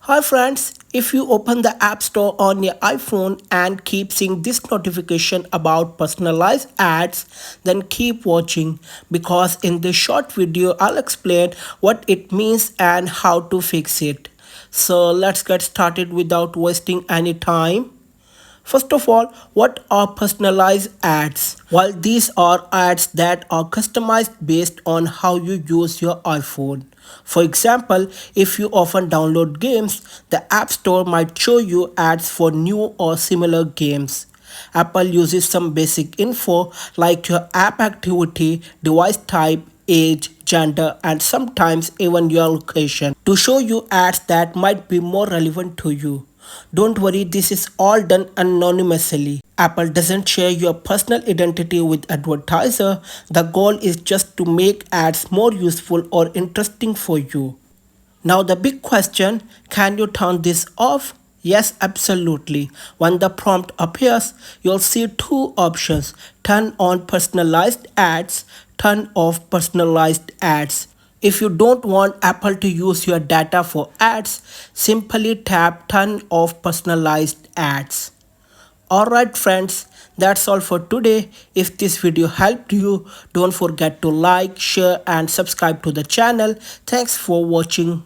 Hi friends, if you open the App Store on your iPhone and keep seeing this notification about personalized ads, then keep watching because in this short video I'll explain what it means and how to fix it. So let's get started without wasting any time. First of all, what are personalized ads? Well, these are ads that are customized based on how you use your iPhone. For example, if you often download games, the App Store might show you ads for new or similar games. Apple uses some basic info like your app activity, device type, age, gender, and sometimes even your location to show you ads that might be more relevant to you. Don't worry, this is all done anonymously. Apple doesn't share your personal identity with advertiser. The goal is just to make ads more useful or interesting for you. Now the big question, can you turn this off? Yes, absolutely. When the prompt appears, you'll see two options. Turn on personalized ads, turn off personalized ads. If you don't want Apple to use your data for ads, simply tap turn off personalized ads. Alright friends, that's all for today. If this video helped you, don't forget to like, share and subscribe to the channel. Thanks for watching.